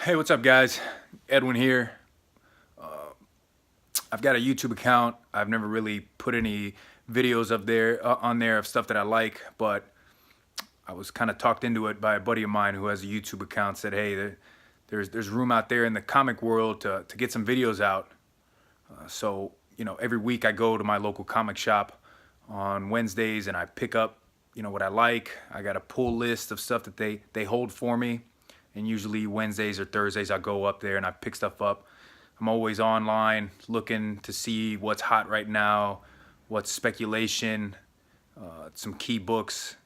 Hey, what's up, guys? Edwin here. I've got a YouTube account. I've never really put any videos up there on there of stuff that I like, but I was kind of talked into it by a buddy of mine who has a YouTube account. Said, "Hey, there's room out there in the comic world to get some videos out." So every week I go to my local comic shop on Wednesdays and I pick up what I like. I got a pull list of stuff that they hold for me. And usually Wednesdays or Thursdays I go up there and I pick stuff up. I'm always online looking to see what's hot right now, what's speculation, some key books.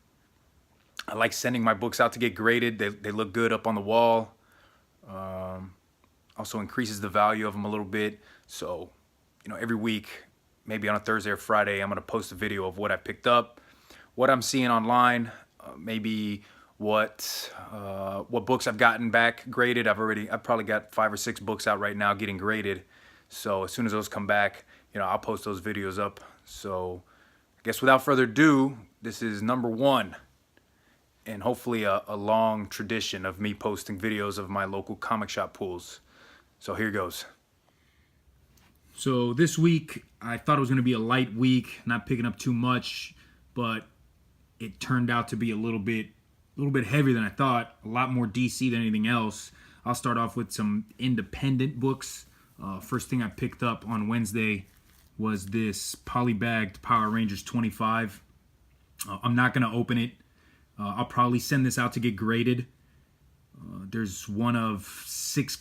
I like sending my books out to get graded. They look good up on the wall. Also increases the value of them a little bit. So, every week, maybe on a Thursday or Friday, I'm gonna post a video of what I picked up, what I'm seeing online, maybe what books I've gotten back graded. I've probably got 5 or 6 books out right now getting graded. So as soon as those come back, I'll post those videos up. So I guess without further ado, this is number 1, and hopefully a long tradition of me posting videos of my local comic shop pulls. So here goes. So this week, I thought it was going to be a light week, not picking up too much, but it turned out to be a little bit heavier than I thought. A lot more DC than anything else. I'll start off with some independent books. First thing I picked up on Wednesday was this polybagged Power Rangers 25. I'm not going to open it. I'll probably send this out to get graded. There's one of 7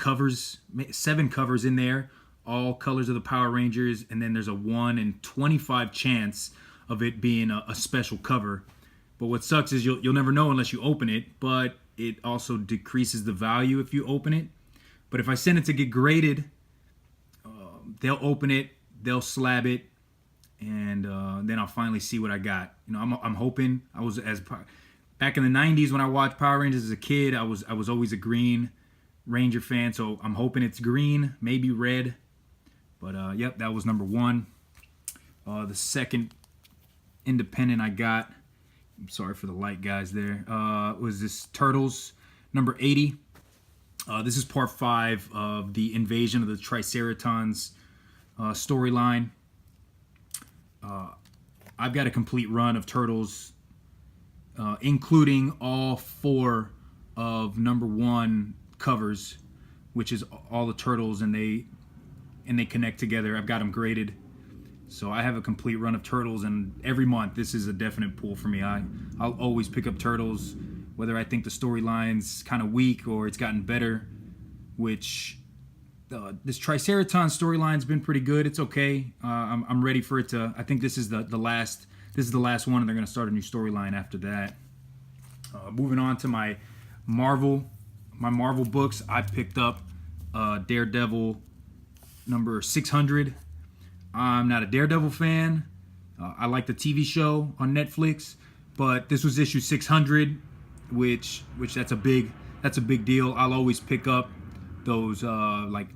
covers in there, all colors of the Power Rangers, and then there's a 1 in 25 chance of it being a special cover. But what sucks is you'll never know unless you open it, but it also decreases the value if you open it. But if I send it to get graded, they'll open it, they'll slab it, and then I'll finally see what I got. I'm hoping. Back in the 90s when I watched Power Rangers as a kid, I was always a Green Ranger fan, so I'm hoping it's green, maybe red. But yep, that was number 1. The second independent I got, I'm sorry for the light, guys, there, was this Turtles number 80. This is part 5 of the invasion of the Triceratons storyline. I've got a complete run of Turtles, including all 4 of number 1 covers, which is all the Turtles, and they connect together. I've got them graded. So I have a complete run of Turtles, and every month this is a definite pull for me. I'll always pick up Turtles, whether I think the storyline's kind of weak or it's gotten better, which this Triceratops storyline's been pretty good. It's okay. I'm ready for it to. I think this is the last one, and they're going to start a new storyline after that. Moving on to my Marvel books, I picked up Daredevil number 600. I'm not a Daredevil fan. I like the TV show on Netflix, but this was issue 600, which that's a big deal. I'll always pick up those like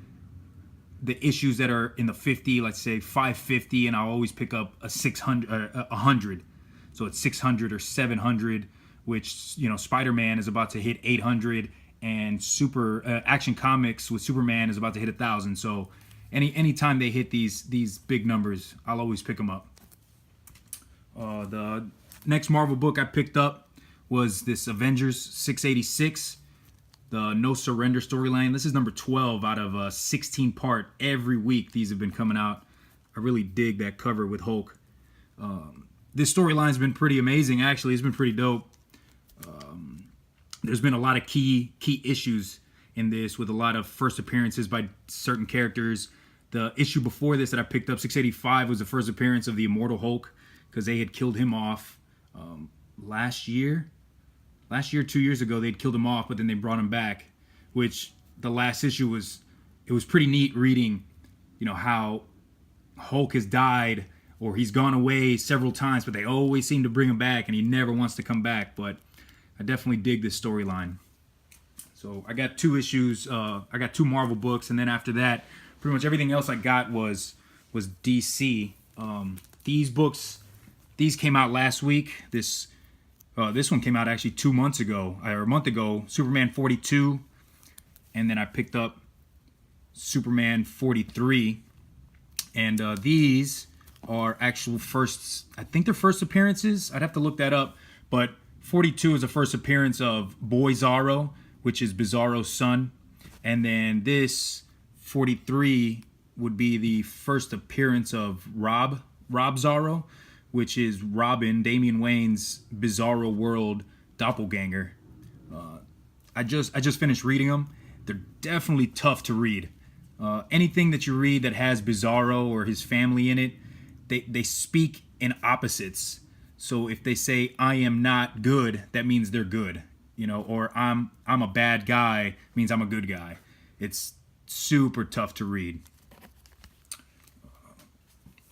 the issues that are in the 50, let's say 550, and I'll always pick up a 100. So it's 600 or 700, which Spider-Man is about to hit 800, and Action Comics with Superman is about to hit 1,000. So anytime they hit these big numbers, I'll always pick them up. The next Marvel book I picked up was this Avengers 686, the No Surrender storyline. This is number 12 out of a 16-part. Every week these have been coming out. I really dig that cover with Hulk. This storyline's been pretty amazing, actually. It's been pretty dope. There's been a lot of key issues in this, with a lot of first appearances by certain characters. The issue before this that I picked up, 685, was the first appearance of the Immortal Hulk, because they had killed him off last year, 2 years ago. They'd killed him off, but then they brought him back, which the last issue was pretty neat reading, how Hulk has died or he's gone away several times, but they always seem to bring him back, and he never wants to come back. But I definitely dig this storyline. So I got 2 issues. I got 2 Marvel books, and then after that, pretty much everything else I got was DC. These came out last week. This one came out actually 2 months ago, or a month ago. Superman 42. and then I picked up Superman 43, and these are actual firsts. I think they're first appearances. I'd have to look that up, but 42 is the first appearance of Boy Zorro, which is Bizarro's son, and then this 43 would be the first appearance of Rob Zorro, which is Robin, Damian Wayne's Bizarro World doppelganger. I just finished reading them. They're definitely tough to read. Anything that you read that has Bizarro or his family in it, they speak in opposites. So if they say I am not good, that means they're good, or I'm a bad guy means I'm a good guy. It's super tough to read.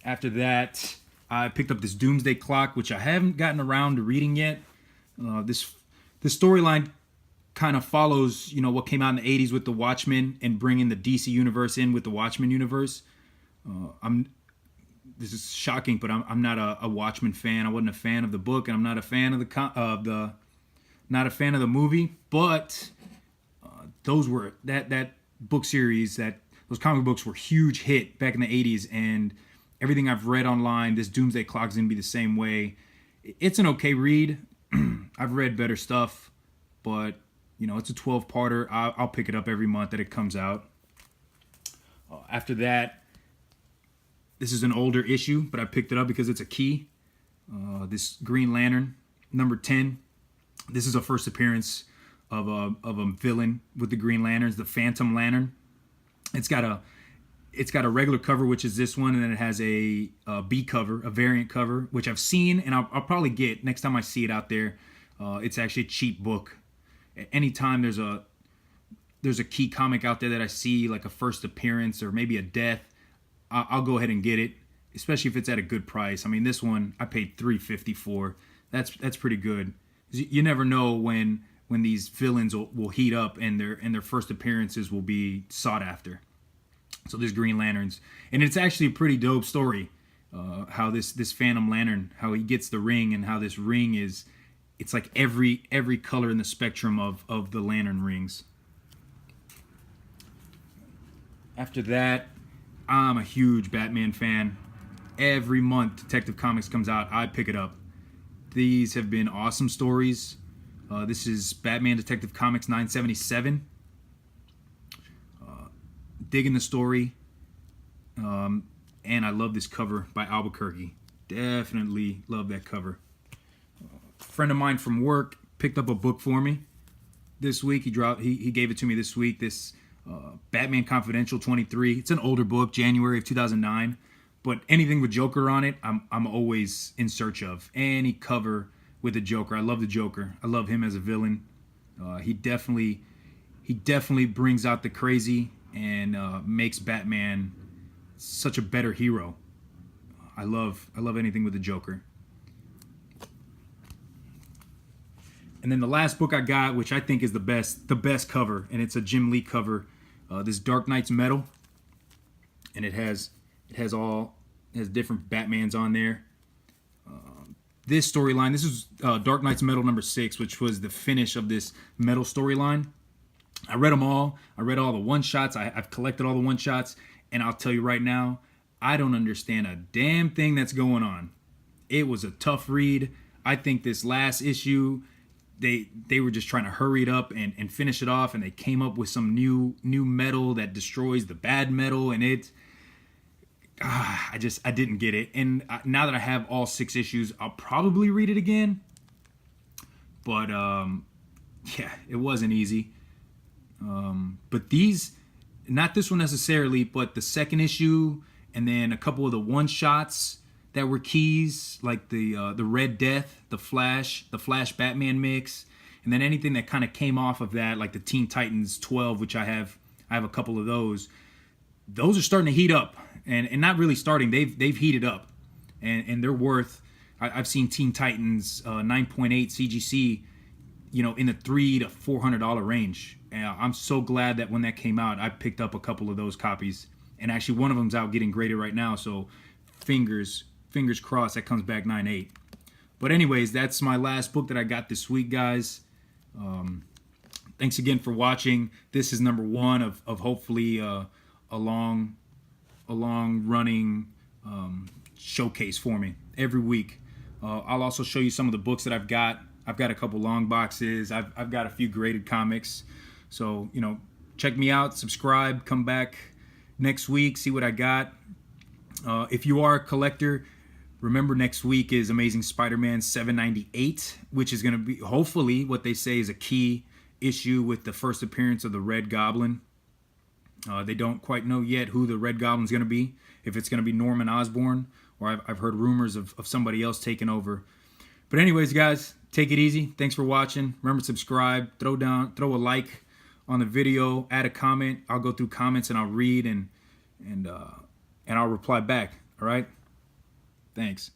After that, I picked up this Doomsday Clock, which I haven't gotten around to reading yet. This storyline kind of follows, what came out in the 80s with the Watchmen and bringing the DC universe in with the Watchmen universe. This is shocking, but I'm not a Watchmen fan. I wasn't a fan of the book, and I'm not a fan of the movie. But those were that book series, those comic books were huge hit back in the 80s, and everything I've read online, this Doomsday Clock is gonna be the same way. It's an okay read. I've read better stuff, but it's a 12-parter. I'll pick it up every month that it comes out. After that, this is an older issue, but I picked it up because it's a key. This Green Lantern, number 10. This is a first appearance of a villain with the Green Lanterns, the Phantom Lantern. It's got a regular cover, which is this one, and then it has a B cover, a variant cover, which I've seen, and I'll probably get next time I see it out there. It's actually a cheap book. Anytime there's a key comic out there that I see, like a first appearance or maybe a death, I'll go ahead and get it, especially if it's at a good price. I mean, this one I paid $3.50 for. That's pretty good. You never know when these villains will heat up and their first appearances will be sought after. So there's Green Lanterns, and it's actually a pretty dope story. How this Phantom Lantern, how he gets the ring, and how this ring it's like every color in the spectrum of the lantern rings. After that, I'm a huge Batman fan. Every month Detective Comics comes out, I pick it up. These have been awesome stories. This is Batman Detective Comics 977. Digging the story. And I love this cover by Albuquerque. Definitely love that cover. A friend of mine from work picked up a book for me this week. He gave it to me this week. This Batman Confidential 23. It's an older book, January of 2009. But anything with Joker on it, I'm always in search of. Any cover with the Joker. I love the Joker. I love him as a villain. He definitely brings out the crazy and makes Batman such a better hero. I love anything with the Joker. And then the last book I got, which I think is the best cover, and it's a Jim Lee cover, this Dark Knight's Metal, and it has different Batmans on there. This storyline, this is Dark Knight's Metal number 6, which was the finish of this Metal storyline. I read them all. I read all the one-shots. I've collected all the one-shots, and I'll tell you right now, I don't understand a damn thing that's going on. It was a tough read. I think this last issue, they were just trying to hurry it up and finish it off, and they came up with some new metal that destroys the bad metal, and I didn't get it. And now that I have all 6 issues, I'll probably read it again. But yeah, it wasn't easy. But these, not this one necessarily, but the second issue, and then a couple of the one-shots that were keys, like the Red Death, the Flash Batman mix, and then anything that kind of came off of that, like the Teen Titans 12, which I have a couple of those. Those are starting to heat up, and not really starting. They've heated up, and they're worth. I've seen Teen Titans 9.8 CGC, in the $300 to $400 range. And I'm so glad that when that came out, I picked up a couple of those copies, and actually one of them's out getting graded right now. So fingers crossed that comes back 9.8. But anyways, that's my last book that I got this week, guys. Thanks again for watching. This is number one of hopefully a long running showcase for me every week. I'll also show you some of the books that I've got. I've got a couple long boxes. I've got a few graded comics. So, you know, check me out, subscribe, come back next week, see what I got. If you are a collector, remember next week is Amazing Spider-Man 798, which is going to be hopefully what they say is a key issue with the first appearance of the Red Goblin. They don't quite know yet who the Red Goblin's going to be, if it's going to be Norman Osborn, or I've heard rumors of somebody else taking over. But anyways, guys, take it easy. Thanks for watching. Remember to subscribe, throw a like on the video, add a comment. I'll go through comments and I'll read and I'll reply back. All right? Thanks.